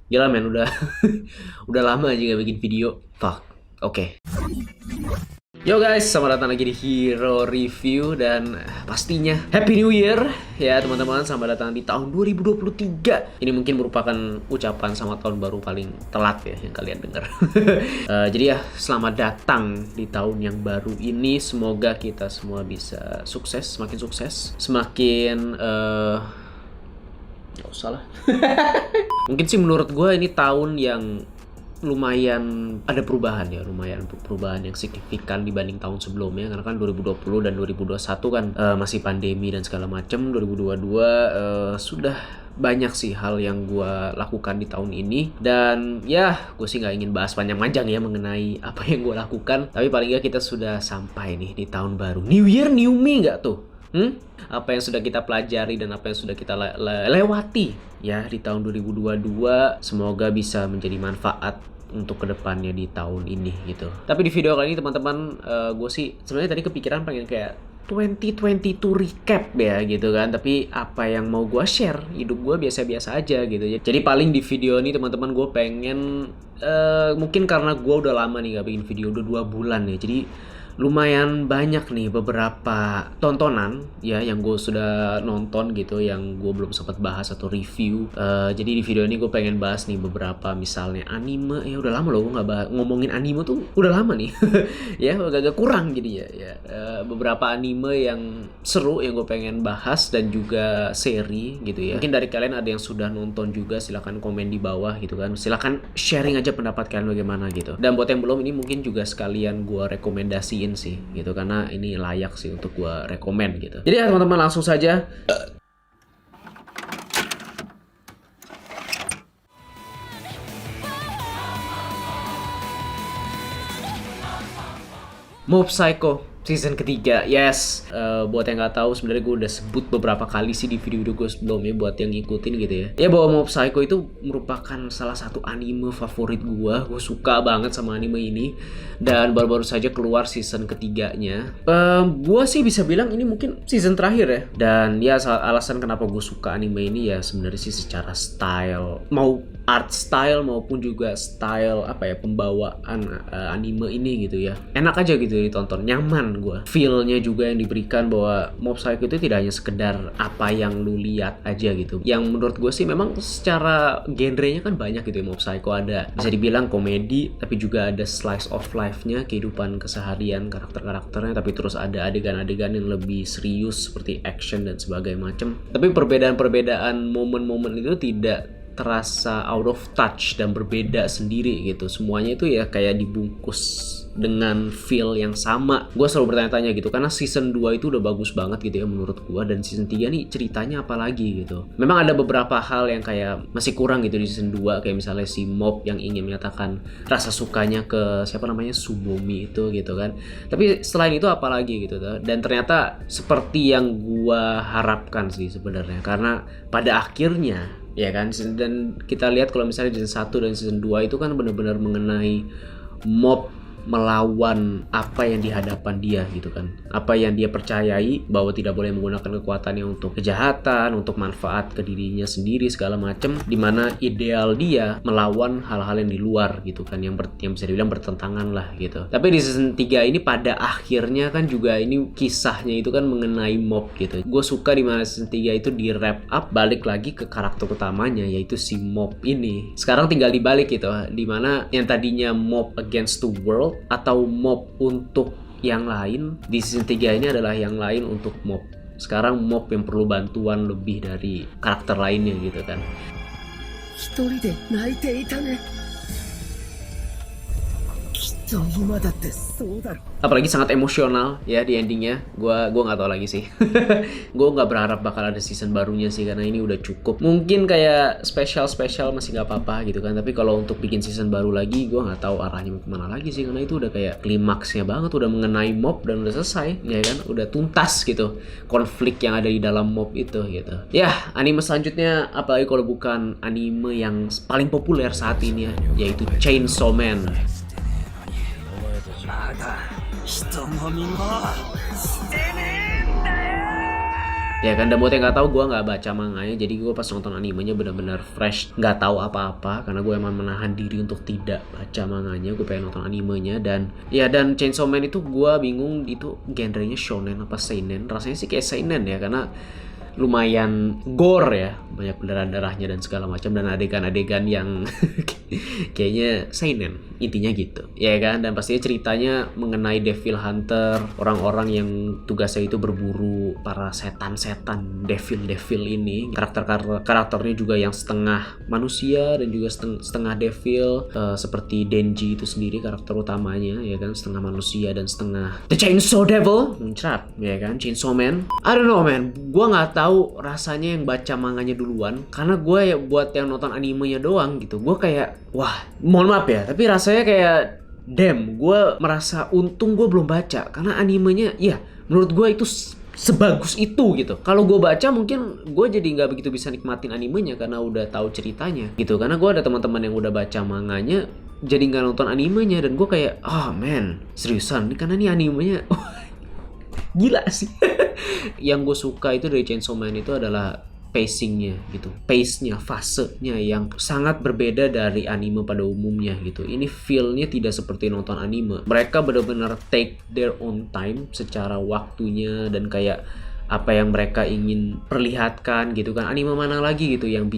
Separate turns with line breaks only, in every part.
Gila men, udah udah lama aja gak bikin video. Fuck. Oke. Yo guys, selamat datang lagi di Hero Review dan pastinya Happy New Year ya teman-teman. Selamat datang di tahun 2023. Ini mungkin merupakan ucapan selamat tahun baru paling telat ya yang kalian dengar. Jadi ya, selamat datang di tahun yang baru ini. Semoga kita semua bisa sukses, semakin gak usah lah. Mungkin sih menurut gue ini tahun yang lumayan ada perubahan ya, lumayan perubahan yang signifikan dibanding tahun sebelumnya, karena kan 2020 dan 2021 kan masih pandemi dan segala macam. 2022 sudah banyak sih hal yang gue lakukan di tahun ini, dan ya gue sih nggak ingin bahas panjang-panjang ya mengenai apa yang gue lakukan, tapi paling nggak kita sudah sampai nih di tahun baru. New Year New Me nggak tuh? Apa yang sudah kita pelajari dan apa yang sudah kita lewati ya di tahun 2022 semoga bisa menjadi manfaat untuk kedepannya di tahun ini gitu. Tapi di video kali ini teman-teman, gue sih sebenarnya tadi kepikiran pengen kayak 2022 recap ya gitu kan, tapi apa yang mau gue share, hidup gue biasa-biasa aja gitu ya. Jadi paling di video ini teman-teman gue pengen mungkin karena gue udah lama nih gak bikin video, udah 2 bulan ya, jadi lumayan banyak nih beberapa tontonan ya yang gue sudah nonton gitu, yang gue belum sempat bahas atau review. Jadi di video ini gue pengen bahas nih beberapa, misalnya anime. Ya udah lama loh gue nggak ngomongin anime tuh, udah lama nih. Ya agak kurang jadi ya. Beberapa anime yang seru yang gue pengen bahas dan juga seri gitu ya. Mungkin dari kalian ada yang sudah nonton juga, silahkan komen di bawah gitu kan. Silahkan sharing aja pendapat kalian bagaimana gitu. Dan buat yang belum, ini mungkin juga sekalian gue rekomendasiin sih gitu, karena ini layak sih untuk gua rekomen gitu. Jadi ya teman-teman, langsung saja. Mob Psycho season ketiga, yes. Buat yang nggak tahu, sebenarnya gue udah sebut beberapa kali sih di video-video gue sebelumnya, buat yang ngikutin gitu ya. Ya bahwa Mob Psycho itu merupakan salah satu anime favorit gue. Gue suka banget sama anime ini, dan baru-baru saja keluar season ketiganya. Gue sih bisa bilang ini mungkin season terakhir ya. Dan ya alasan kenapa gue suka anime ini ya sebenarnya sih secara style, mau art style maupun juga style apa ya, pembawaan anime ini gitu ya. Enak aja gitu ditonton, nyaman gue. Feel-nya juga yang diberikan bahwa Mob Psycho itu tidak hanya sekedar apa yang lu lihat aja gitu. Yang menurut gue sih memang secara genrenya kan banyak gitu ya. Mob Psycho ada bisa dibilang komedi, tapi juga ada slice of life-nya, kehidupan keseharian karakter-karakternya, tapi terus ada adegan-adegan yang lebih serius seperti action dan sebagainya macam. Tapi perbedaan-perbedaan momen-momen itu tidak terasa out of touch dan berbeda sendiri gitu. Semuanya itu ya kayak dibungkus dengan feel yang sama. Gue selalu bertanya-tanya gitu, karena season 2 itu udah bagus banget gitu ya menurut gue, dan season 3 nih ceritanya apa lagi gitu. Memang ada beberapa hal yang kayak masih kurang gitu di season 2, kayak misalnya si Mob yang ingin menyatakan rasa sukanya ke siapa namanya, Subomi itu gitu kan. Tapi selain itu apa lagi gitu tuh. Dan ternyata seperti yang gue harapkan sih sebenarnya, karena pada akhirnya ya kan, dan kita lihat kalau misalnya di season 1 dan season 2 itu kan benar-benar mengenai Mob melawan apa yang di hadapan dia gitu kan, apa yang dia percayai bahwa tidak boleh menggunakan kekuatannya untuk kejahatan, untuk manfaat ke dirinya sendiri segala macem, dimana ideal dia melawan hal-hal yang di luar gitu kan, yang bisa dibilang bertentangan lah gitu. Tapi di season 3 ini pada akhirnya kan juga ini kisahnya itu kan mengenai Mob gitu. Gue suka dimana season 3 itu di wrap up balik lagi ke karakter utamanya, yaitu si Mob ini. Sekarang tinggal dibalik gitu, dimana yang tadinya Mob against the world atau Mob untuk yang lain, di season 3 ini adalah yang lain untuk Mob. Sekarang Mob yang perlu bantuan lebih dari karakter lainnya gitu kan. Apalagi sangat emosional ya di endingnya. Gua nggak tahu lagi sih. Gue nggak berharap bakal ada season barunya sih, karena ini udah cukup. Mungkin kayak spesial masih nggak apa-apa gitu kan. Tapi kalau untuk bikin season baru lagi, gue nggak tahu arahnya mau kemana lagi sih, karena itu udah kayak klimaksnya banget, udah mengenai Mob dan udah selesai ya kan, udah tuntas gitu konflik yang ada di dalam Mob itu gitu. Ya, anime selanjutnya apalagi kalau bukan anime yang paling populer saat ini ya, yaitu Chainsaw Man.
まだ人飲みもしてねえんだよ
Ya kan, dan buat yang nggak tahu, gue nggak baca manganya, jadi gue pas nonton animenya benar-benar fresh, nggak tahu apa-apa karena gue emang menahan diri untuk tidak baca manganya. Gue pengen nonton animenya. Dan ya, dan Chainsaw Man itu gue bingung itu genrenya shonen apa seinen. Rasanya sih kayak seinen ya, karena lumayan gore ya, banyak darah-darahnya dan segala macam, dan adegan-adegan yang kayaknya seinen intinya gitu ya kan. Dan pastinya ceritanya mengenai Devil Hunter, orang-orang yang tugasnya itu berburu para setan-setan devil ini. Karakternya juga yang setengah manusia dan juga setengah devil, seperti Denji itu sendiri karakter utamanya ya kan, setengah manusia dan setengah The Chainsaw Devil muncrat ya kan, Chainsaw Man. I don't know man, gue nggak tahu rasanya yang baca manganya duluan, karena gue ya buat yang nonton animenya doang gitu, gue kayak wah, mohon maaf ya, tapi rasanya kayak damn, gue merasa untung gue belum baca, karena animenya ya menurut gue itu sebagus itu gitu. Kalau gue baca mungkin gue jadi nggak begitu bisa nikmatin animenya karena udah tahu ceritanya gitu, karena gue ada teman-teman yang udah baca manganya jadi nggak nonton animenya, dan gue kayak man, seriusan karena ini animenya gila sih. Yang gue suka itu dari Chainsaw Man itu adalah pacingnya gitu, pace-nya, fasenya yang sangat berbeda dari anime pada umumnya gitu. Ini feel-nya tidak seperti nonton anime. Mereka benar-benar take their own time secara waktunya dan kayak apa yang mereka ingin perlihatkan gitu kan. Anime mana lagi gitu yang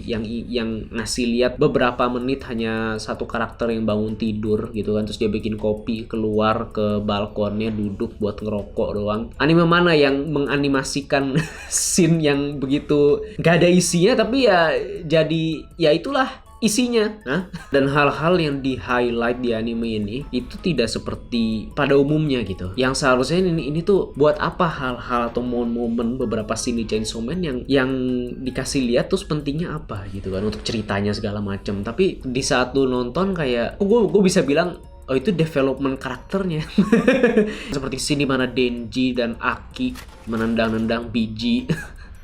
ngasih lihat beberapa menit hanya satu karakter yang bangun tidur gitu kan, terus dia bikin kopi, keluar ke balkonnya, duduk buat ngerokok doang. Anime mana yang menganimasikan scene yang begitu gak ada isinya tapi ya jadi ya itulah isinya. Dan hal-hal yang di highlight di anime ini itu tidak seperti pada umumnya gitu, yang seharusnya ini tuh buat apa hal-hal atau momen-momen beberapa scene di Chainsaw Man yang dikasih lihat terus pentingnya apa gitu kan, untuk ceritanya segala macam. Tapi di saat lu nonton kayak gue bisa bilang oh itu development karakternya. Seperti scene dimana Denji dan Aki menendang-nendang biji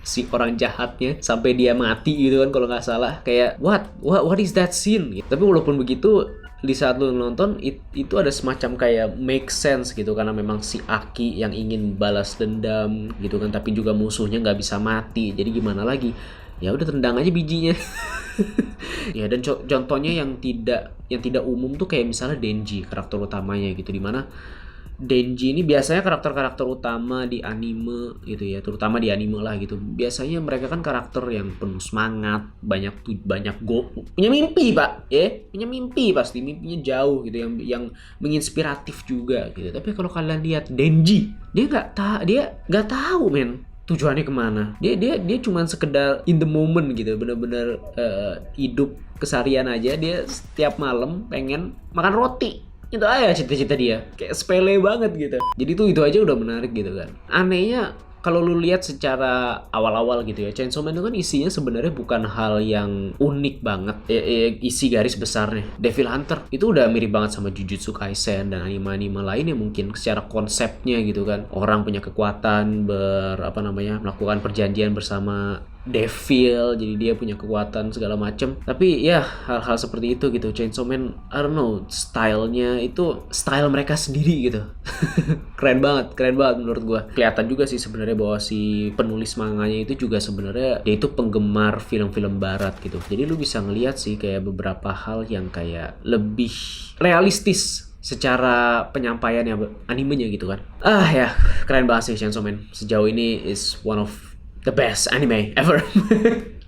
si orang jahatnya sampai dia mati gitu kan kalau nggak salah. Kayak what is that scene gitu. Tapi walaupun begitu di saat lu nonton itu ada semacam kayak make sense gitu, karena memang si Aki yang ingin balas dendam gitu kan, tapi juga musuhnya nggak bisa mati, jadi gimana lagi, ya udah tendang aja bijinya. Ya, dan contohnya yang tidak umum tuh kayak misalnya Denji, karakter utamanya gitu, dimana Denji ini biasanya karakter-karakter utama di anime gitu ya, terutama di anime lah gitu. Biasanya mereka kan karakter yang penuh semangat, banyak punya mimpi pak, punya mimpi, pasti mimpinya jauh gitu, yang menginspiratif juga gitu. Tapi kalau kalian lihat Denji, dia nggak tahu men tujuannya kemana. Dia cuma sekedar in the moment gitu, bener-bener hidup keseharian aja. Dia setiap malam pengen makan roti. Itu aja cita-cita dia, kayak sepele banget gitu. Jadi itu aja udah menarik gitu kan. Anehnya kalau lu lihat secara awal-awal gitu ya, Chainsaw Man itu kan isinya sebenarnya bukan hal yang unik banget. Isi garis besarnya Devil Hunter itu udah mirip banget sama Jujutsu Kaisen dan anime-anime lainnya mungkin secara konsepnya gitu kan. Orang punya kekuatan melakukan perjanjian bersama Devil, jadi dia punya kekuatan segala macem. Tapi ya hal-hal seperti itu gitu. Chainsaw Man, I don't know, stylenya itu style mereka sendiri gitu. keren banget menurut gua. Kelihatan juga sih sebenarnya bahwa si penulis manganya itu juga sebenarnya dia itu penggemar film-film barat gitu. Jadi lu bisa ngelihat sih kayak beberapa hal yang kayak lebih realistis secara penyampaiannya animenya gitu kan. Ya keren banget sih Chainsaw Man. Sejauh ini is one of the best anime ever.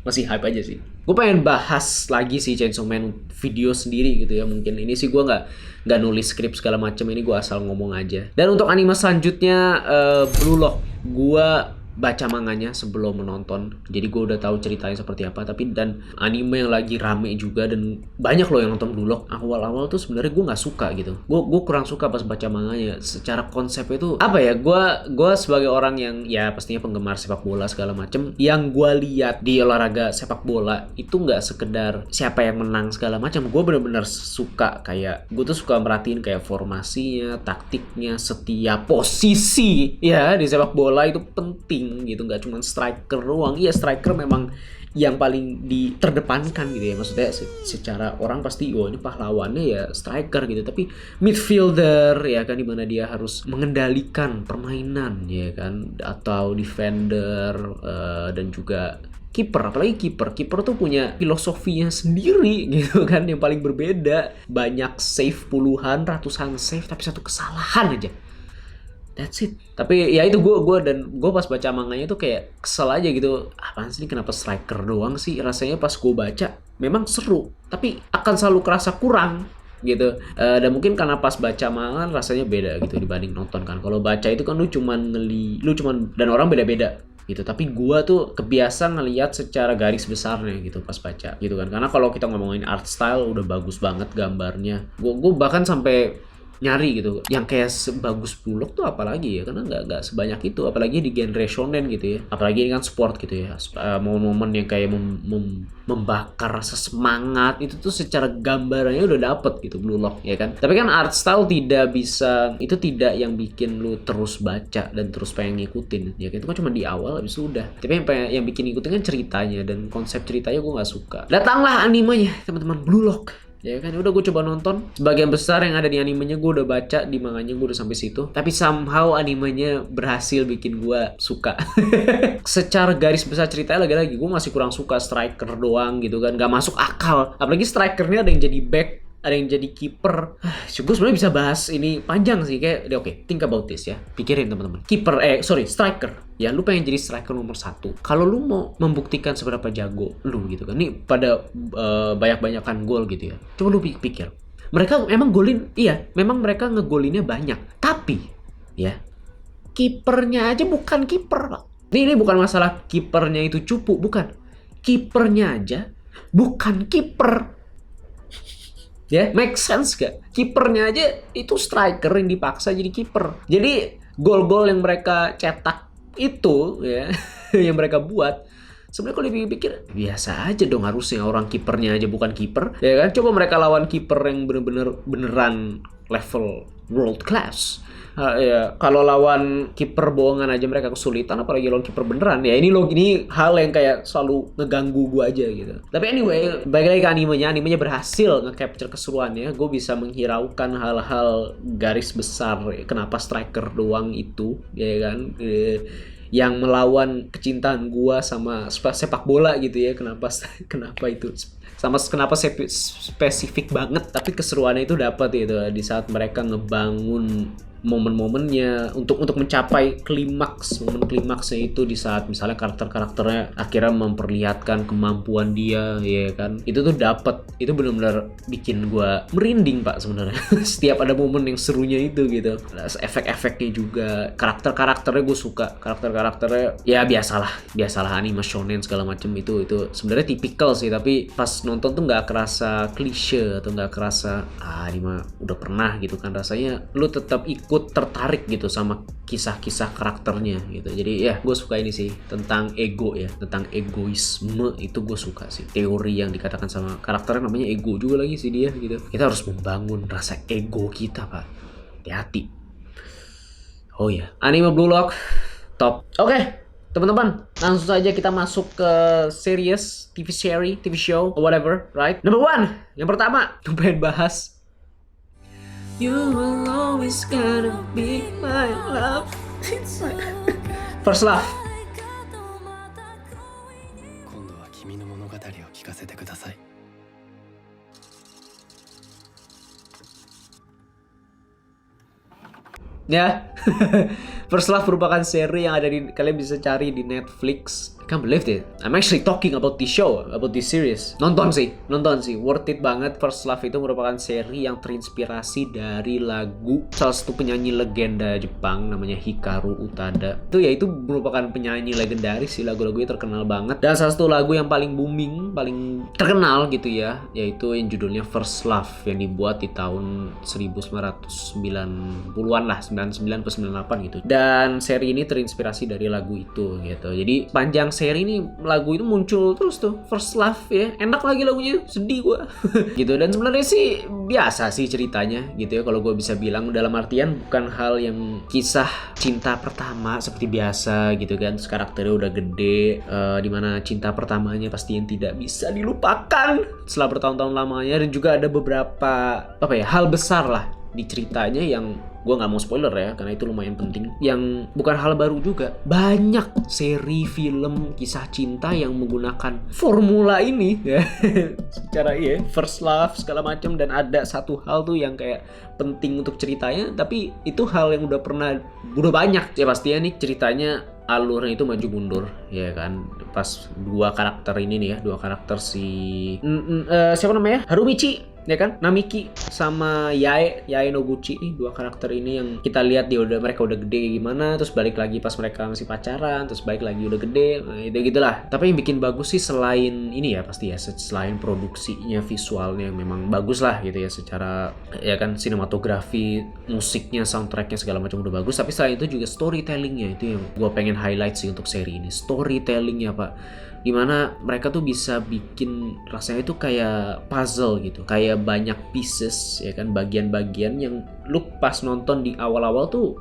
Masih hype aja sih. Gue pengen bahas lagi sih Chainsaw Man video sendiri gitu ya. Mungkin ini sih gue nggak nulis skrip segala macam, ini gue asal ngomong aja. Dan untuk anime selanjutnya Blue Lock, gue baca manganya sebelum menonton, jadi gue udah tahu ceritanya seperti apa. Tapi dan anime yang lagi rame juga dan banyak loh yang nonton Blue Lock. Awal-awal tuh sebenarnya gue nggak suka gitu, gue kurang suka pas baca manganya. Secara konsep itu apa ya, gue sebagai orang yang ya pastinya penggemar sepak bola segala macem, yang gue lihat di olahraga sepak bola itu nggak sekedar siapa yang menang segala macam. Gue bener-bener suka, kayak gue tuh suka merhatiin kayak formasinya, taktiknya, setiap posisi ya di sepak bola itu penting passing gitu, nggak cuma striker doang. Iya, striker memang yang paling terdepankan gitu ya, maksudnya secara orang pasti ini pahlawannya ya striker gitu, tapi midfielder ya kan, dimana dia harus mengendalikan permainan ya kan, atau defender dan juga kiper. Apalagi kiper tuh punya filosofinya sendiri gitu kan, yang paling berbeda. Banyak save, puluhan, ratusan save, tapi satu kesalahan aja. That's it. Tapi ya itu gue pas baca manganya tuh kayak kesel aja gitu. Apaan sih, kenapa striker doang sih? Rasanya pas gue baca memang seru, tapi akan selalu kerasa kurang gitu. Dan mungkin karena pas baca manga rasanya beda gitu dibanding nonton kan. Kalau baca itu kan lu cuman dan orang beda-beda gitu. Tapi gua tuh kebiasa ngelihat secara garis besarnya gitu pas baca gitu kan. Karena kalau kita ngomongin art style udah bagus banget gambarnya. Gua bahkan sampai nyari gitu yang kayak sebagus Bullock tuh apalagi ya, karena nggak sebanyak itu, apalagi di genre shonen gitu ya, apalagi ini kan sport gitu ya. Momen-momen yang kayak membakar rasa semangat itu tuh secara gambarannya udah dapet gitu Blue Lock ya kan. Tapi kan art style tidak yang bikin lu terus baca dan terus pengen ngikutin ya kan. Itu kan cuma di awal habis itu udah. Tapi yang bikin ngikutin kan ceritanya, dan konsep ceritanya gue nggak suka. Datanglah animenya teman-teman, Blue Lock ya kan. Udah gue coba nonton sebagian besar yang ada di animenya, gue udah baca di manganya, gue udah sampai situ. Tapi somehow animenya berhasil bikin gue suka. Secara garis besar ceritanya lagi-lagi gue masih kurang suka striker doang gitu kan, gak masuk akal. Apalagi strikernya ada yang jadi back, ada yang jadi kiper. Gue sebenarnya bisa bahas ini panjang sih, kayak oke, think about this ya. Pikirin teman-teman. Striker. Ya lu pengen jadi striker nomor 1. Kalau lu mau membuktikan seberapa jago lu gitu kan. Nih pada banyak-banyakan gol gitu ya. Coba lu pikir. Mereka emang golin, iya, memang mereka ngegolinnya banyak. Tapi ya, kipernya aja bukan kiper, Pak. Ini bukan masalah kipernya itu cupu, bukan. Kipernya aja bukan kiper. Ya, make sense gak? Kipernya aja itu striker yang dipaksa jadi kiper. Jadi gol-gol yang mereka cetak itu ya, yang mereka buat, sebenarnya kalau dipikir biasa aja dong harusnya, orang kipernya aja bukan kiper ya kan. Coba mereka lawan kiper yang beneran level world class. Ya, kalau lawan kiper bohongan aja mereka kesulitan, apalagi lawan kiper beneran. Ya ini hal yang kayak selalu ngeganggu gue aja gitu. Tapi anyway, balik lagi ke animenya berhasil nge-capture keseruannya. Gue bisa menghiraukan hal-hal garis besar kenapa striker doang itu ya kan, yang melawan kecintaan gue sama sepak bola gitu ya. Kenapa itu kenapa spesifik banget, tapi keseruannya itu dapat gitu di saat mereka ngebangun momen-momennya untuk mencapai momen klimaksnya itu, di saat misalnya karakternya akhirnya memperlihatkan kemampuan dia ya kan. Itu tuh dapat, itu benar-benar bikin gue merinding Pak sebenarnya. Setiap ada momen yang serunya itu gitu, efek-efeknya juga, karakternya gue suka. Karakternya ya biasalah anime shonen segala macam itu sebenarnya tipikal sih, tapi pas nonton tuh nggak kerasa klise atau nggak kerasa anime udah pernah gitu kan. Rasanya lu tetap ikut tertarik gitu sama kisah-kisah karakternya gitu. Jadi ya gue suka ini sih, tentang ego ya, tentang egoisme itu gue suka sih. Teori yang dikatakan sama karakternya namanya ego juga lagi sih dia gitu. Kita harus membangun rasa ego kita Pak. Hati-hati. Oh ya, anime Blue Lock top. Oke, teman-teman, langsung saja kita masuk ke series, TV show, or whatever, right? Number 1, yang pertama, gue pengen bahas You will always gonna be my love. First Love. Ya, First Love merupakan seri yang ada kalian bisa cari di Netflix. I can't believe it. I'm actually talking about this show, about this series. Nonton sih, worth it banget. First Love itu merupakan seri yang terinspirasi dari lagu salah satu penyanyi legenda Jepang namanya Hikaru Utada. Itu merupakan penyanyi legendaris sih, lagu-lagunya terkenal banget. Dan salah satu lagu yang paling booming, paling terkenal gitu ya, yaitu yang judulnya First Love yang dibuat di tahun 1990-an lah, 99 ke 98 gitu. Dan seri ini terinspirasi dari lagu itu gitu. Jadi panjang seri ini lagu itu muncul terus tuh, First Love ya, enak lagi lagunya, sedih gue gitu. Dan sebenarnya sih biasa sih ceritanya gitu ya, kalau gue bisa bilang, dalam artian bukan hal yang kisah cinta pertama seperti biasa gitu kan. Terus karakternya udah gede, dimana cinta pertamanya pasti yang tidak bisa dilupakan setelah bertahun-tahun lamanya. Dan juga ada beberapa hal besar lah di ceritanya yang gue nggak mau spoiler ya, karena itu lumayan penting, yang bukan hal baru juga. Banyak seri film kisah cinta yang menggunakan formula ini ya secara first love segala macam. Dan ada satu hal tuh yang kayak penting untuk ceritanya, tapi itu hal yang udah banyak ya pastinya nih ceritanya. Alurnya itu maju mundur ya kan, pas dua karakter si siapa namanya, Harumichi ya kan, Namiki sama Yae Noguchi nih, dua karakter ini yang kita lihat mereka udah gede gimana, terus balik lagi pas mereka masih pacaran, terus balik lagi udah gede, nah, itu gitulah. Tapi yang bikin bagus sih selain ini ya pasti ya, selain produksinya, visualnya yang memang bagus lah gitu ya, secara ya kan sinematografi, musiknya, soundtracknya segala macam udah bagus. Tapi selain itu juga storytellingnya, itu yang gue pengen highlight sih untuk seri ini, storytellingnya pak, dimana mereka tuh bisa bikin rasanya itu kayak puzzle gitu, kayak banyak pieces ya kan, bagian-bagian yang lu pas nonton di awal-awal tuh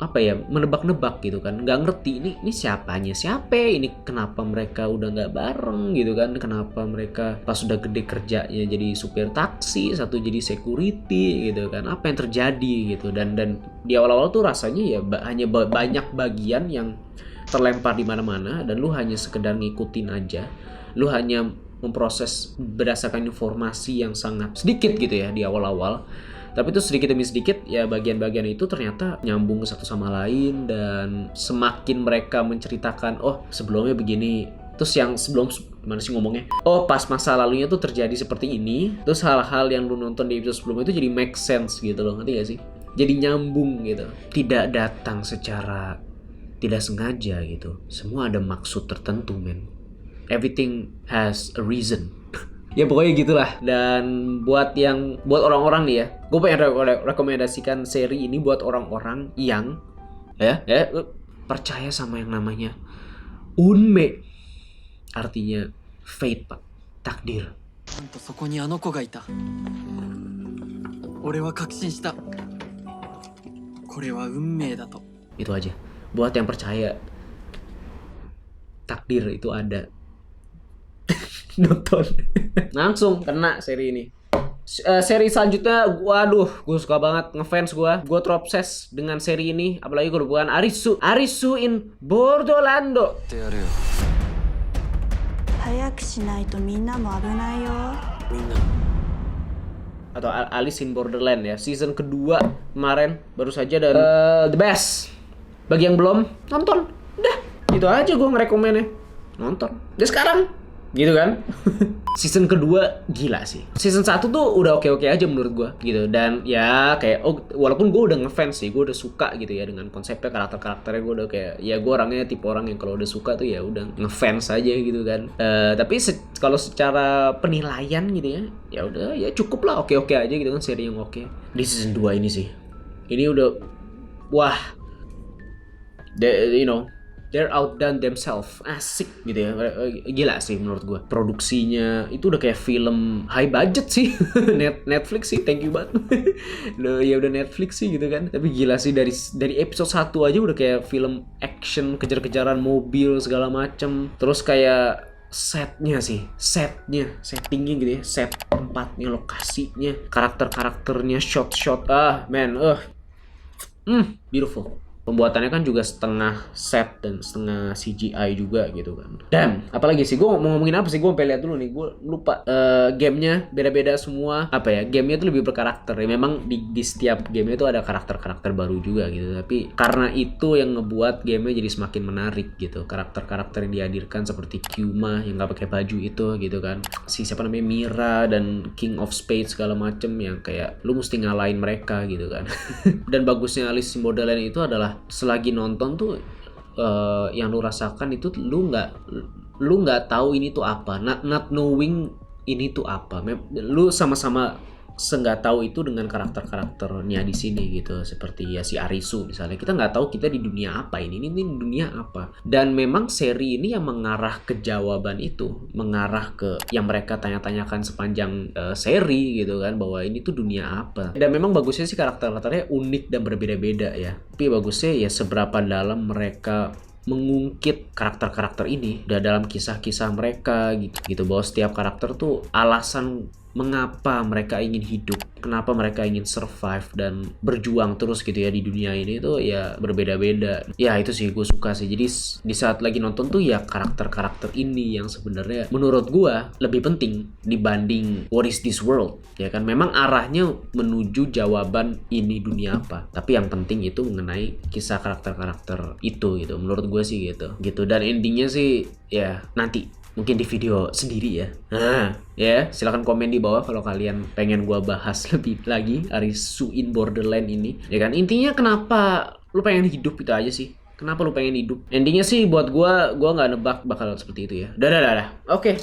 menebak-nebak gitu kan, nggak ngerti ini siapa, ini kenapa mereka udah nggak bareng gitu kan, kenapa mereka pas udah gede kerjanya jadi supir taksi, satu jadi security gitu kan, apa yang terjadi gitu. Dan di awal-awal tuh rasanya ya hanya banyak bagian yang terlempar di mana-mana, dan lu hanya sekedar ngikutin aja, lu hanya memproses berdasarkan informasi yang sangat sedikit gitu ya di awal-awal. Tapi itu sedikit demi sedikit ya, bagian-bagian itu ternyata nyambung satu sama lain. Dan semakin mereka menceritakan, oh sebelumnya begini, terus yang sebelum gimana sih ngomongnya, oh pas masa lalunya tuh terjadi seperti ini, terus hal-hal yang lu nonton di episode sebelumnya itu jadi make sense gitu loh, ngerti gak sih? Jadi nyambung gitu, tidak datang secara tidak sengaja gitu, semua ada maksud tertentu men, everything has a reason ya pokoknya gitulah. Dan buat orang-orang nih ya, gue pengen rekomendasikan seri ini buat orang-orang yang percaya sama yang namanya unme, artinya fate pak, takdir. Itu aja. Buat yang percaya takdir itu ada, nonton langsung kena seri ini. Seri selanjutnya, gue suka banget, ngefans gue terobses dengan seri ini, apalagi kalau bukan Arisu in Borderland. Atau Alice in Borderland ya, season kedua kemarin baru saja, dan the best. Bagi yang belum nonton, udah itu aja gue ngerekomennya, nonton deh sekarang gitu kan. Season kedua gila sih, season 1 tuh udah oke-oke aja menurut gue gitu. Dan ya kayak walaupun gue udah ngefans sih, gue udah suka gitu ya dengan konsepnya, karakternya gue udah kayak, ya gue orangnya tipe orang yang kalau udah suka tuh ya udah ngefans aja gitu kan. Tapi kalau secara penilaian gitu ya udah ya cukup lah, oke-oke aja gitu kan, seri yang oke. Di season 2 ini sih, ini udah wah, they're outdone themselves, asik gitu ya, gila sih menurut gue. Produksinya itu udah kayak film high budget sih, Netflix sih, thank you banget. Ya udah Netflix sih gitu kan. Tapi gila sih, dari episode 1 aja udah kayak film action, kejar-kejaran mobil segala macem. Terus kayak settingnya gitu ya, set tempatnya, lokasinya, karakternya, shot beautiful. Pembuatannya kan juga setengah set dan setengah CGI juga gitu kan. Dan apalagi sih, gue mau ngomongin apa sih, gue sampai lihat dulu nih, gue lupa. Gamenya beda-beda semua, gamenya tuh lebih berkarakter ya. Memang di setiap gamenya tuh ada karakter baru juga gitu. Tapi karena itu yang ngebuat gamenya jadi semakin menarik gitu. Karakter yang dihadirkan seperti Kyuma yang nggak pakai baju itu gitu kan, si siapa namanya Mira dan King of Spades segala macem, yang kayak lu mesti ngalahin mereka gitu kan. Dan bagusnya Alice in Borderland itu adalah selagi nonton tuh yang lu rasakan itu lu nggak tahu ini tuh apa, not knowing ini tuh apa. Lu sama-sama seenggak tahu itu dengan karakter-karakternya di sini gitu, seperti ya si Arisu misalnya. Kita nggak tahu kita di dunia apa ini dunia apa. Dan memang seri ini yang mengarah ke jawaban itu, mengarah ke yang mereka tanya-tanyakan sepanjang seri gitu kan, bahwa ini tuh dunia apa. Dan memang bagusnya sih karakter-karakternya unik dan berbeda-beda ya. Tapi bagusnya ya seberapa dalam mereka mengungkit karakter-karakter ini dalam kisah-kisah mereka gitu bahwa setiap karakter tuh alasan mengapa mereka ingin hidup, kenapa mereka ingin survive dan berjuang terus gitu ya di dunia ini tuh ya berbeda-beda. Ya itu sih gue suka sih. Jadi di saat lagi nonton tuh ya karakter-karakter ini yang sebenarnya menurut gue lebih penting dibanding what is this world, ya kan. Memang arahnya menuju jawaban ini dunia apa, tapi yang penting itu mengenai kisah karakter-karakter itu gitu. Menurut gue sih gitu. Dan endingnya sih ya nanti mungkin di video sendiri ya. Nah, ya silahkan komen di bawah kalau kalian pengen gua bahas lebih lagi Arisu in Borderland ini. Ya kan, intinya kenapa lu pengen hidup itu aja sih. Kenapa lu pengen hidup? Endingnya sih buat gua nggak nebak bakal seperti itu ya. Dah. Oke.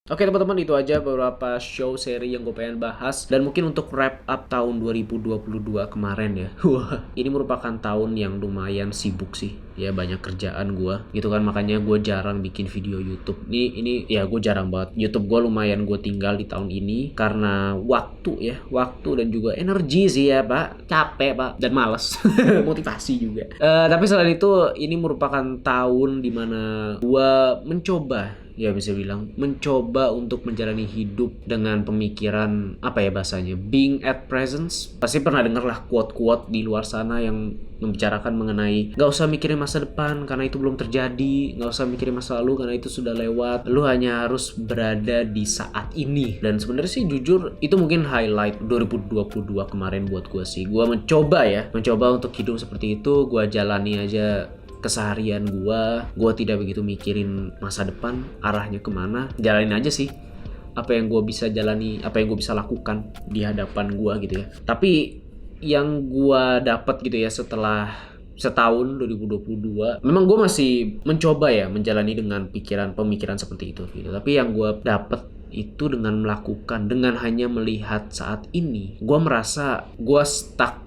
Oke teman-teman, itu aja beberapa show seri yang gue pengen bahas. Dan mungkin untuk wrap up tahun 2022 kemarin ya. Wah, ini merupakan tahun yang lumayan sibuk sih. Ya banyak kerjaan gue gitu kan, makanya gue jarang bikin video YouTube. Ini ya gue jarang banget. YouTube gue lumayan gue tinggal di tahun ini karena waktu dan juga energi sih ya pak. Capek pak dan malas. Motivasi juga. Tapi selain itu ini merupakan tahun dimana gue mencoba, ya bisa bilang mencoba untuk menjalani hidup dengan pemikiran apa ya bahasanya, being at presence. Pasti pernah denger lah quote-quote di luar sana yang membicarakan mengenai gak usah mikirin masa depan karena itu belum terjadi, gak usah mikirin masa lalu karena itu sudah lewat, lu hanya harus berada di saat ini. Dan sebenarnya sih jujur itu mungkin highlight 2022 kemarin buat gue sih. Gue mencoba untuk hidup seperti itu. Gue jalani aja keseharian gue tidak begitu mikirin masa depan arahnya kemana, jalanin aja sih apa yang gue bisa jalani, apa yang gue bisa lakukan di hadapan gue gitu ya. Tapi yang gue dapat gitu ya setelah setahun 2022, memang gue masih mencoba ya menjalani dengan pemikiran seperti itu gitu. Tapi yang gue dapat itu dengan melakukan, dengan hanya melihat saat ini, gue merasa gue stuck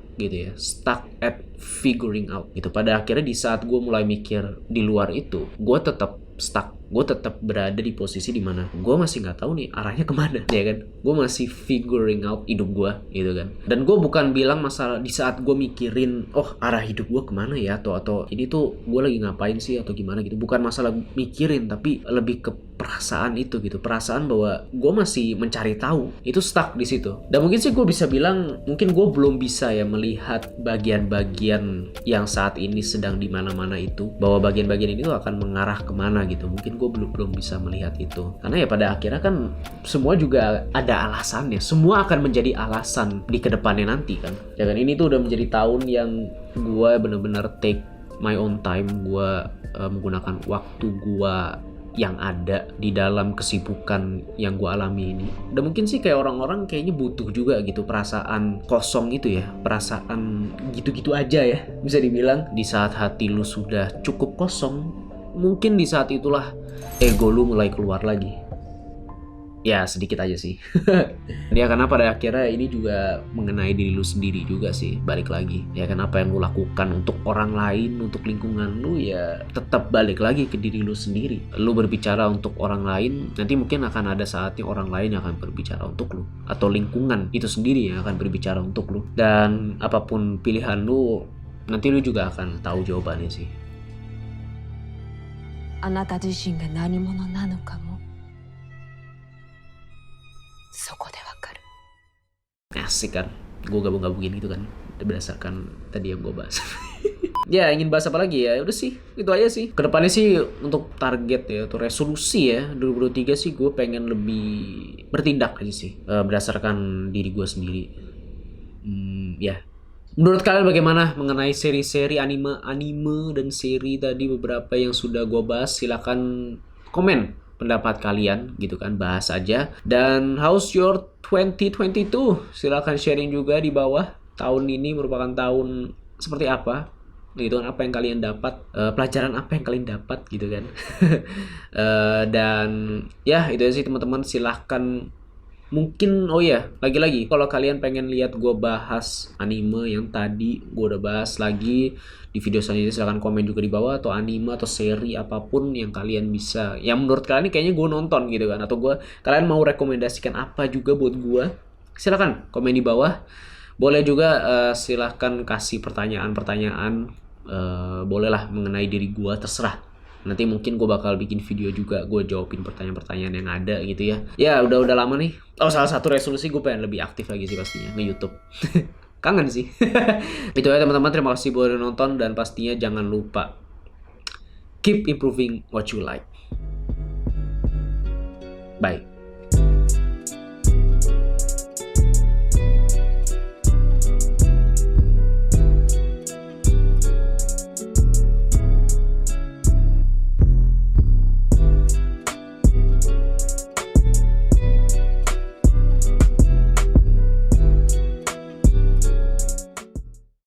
at figuring out gitu. Pada akhirnya di saat gue mulai mikir di luar itu, gue tetap stuck, gue tetap berada di posisi dimana gue masih nggak tahu nih arahnya kemana, ya kan. Gue masih figuring out hidup gue gitu kan. Dan gue bukan bilang masalah di saat gue mikirin arah hidup gue kemana ya, atau ini tuh gue lagi ngapain sih atau gimana gitu, bukan masalah mikirin, tapi lebih ke perasaan itu gitu, perasaan bahwa gue masih mencari tahu, itu stuck di situ. Dan mungkin sih gue bisa bilang mungkin gue belum bisa ya melihat bagian-bagian yang saat ini sedang di mana-mana itu, bahwa bagian-bagian ini tuh akan mengarah kemana gitu. Mungkin gue belum bisa melihat itu karena ya pada akhirnya kan semua juga ada alasannya, semua akan menjadi alasan di kedepannya nanti kan, ya kan. Ini tuh udah menjadi tahun yang gue bener-bener take my own time, gue menggunakan waktu gue yang ada di dalam kesibukan yang gue alami ini. Dan mungkin sih kayak orang-orang kayaknya butuh juga gitu perasaan kosong itu ya, perasaan gitu-gitu aja ya bisa dibilang. Di saat hati lu sudah cukup kosong, mungkin di saat itulah ego lu mulai keluar lagi. Ya sedikit aja sih. Ya karena pada akhirnya ini juga mengenai diri lu sendiri juga sih. Balik lagi ya kan, apa yang lu lakukan untuk orang lain, untuk lingkungan lu, ya tetap balik lagi ke diri lu sendiri. Lu berbicara untuk orang lain, nanti mungkin akan ada saatnya orang lain yang akan berbicara untuk lu, atau lingkungan itu sendiri yang akan berbicara untuk lu. Dan apapun pilihan lu, nanti lu juga akan tahu jawabannya sih.
あなた自身が何者なのかもそこでわかる。
Asik kan, gue gabung-gabungin gitu kan berdasarkan tadi yang gue bahas. Ya ingin bahas apa lagi ya, udah sih itu aja sih. Kedepannya sih untuk target ya atau resolusi ya 2023 sih gue pengen lebih bertindak aja sih, berdasarkan diri gue sendiri. Ya menurut kalian bagaimana mengenai seri-seri anime dan seri tadi beberapa yang sudah gue bahas? Silakan komen pendapat kalian gitu kan, bahas aja. Dan how's your 2022? Silakan sharing juga di bawah. Tahun ini merupakan tahun seperti apa gitu kan, apa yang kalian dapat, pelajaran apa yang kalian dapat gitu kan. Dan ya itu aja sih teman-teman, silahkan Mungkin, oh ya, lagi-lagi kalau kalian pengen lihat gue bahas anime yang tadi gue udah bahas lagi di video selanjutnya, silahkan komen juga di bawah, atau anime atau seri apapun yang kalian bisa, yang menurut kalian ini kayaknya gue nonton gitu kan, atau kalian mau rekomendasikan apa juga buat gue, silahkan komen di bawah. Boleh juga silahkan kasih pertanyaan-pertanyaan, bolehlah mengenai diri gue, terserah. Nanti mungkin gue bakal bikin video juga gue jawabin pertanyaan-pertanyaan yang ada gitu ya. Ya udah lama nih. Oh, salah satu resolusi gue pengen lebih aktif lagi sih pastinya nge YouTube. Kangen sih. Itu ya teman-teman, terima kasih buat udah nonton, dan pastinya jangan lupa keep improving what you like. Bye.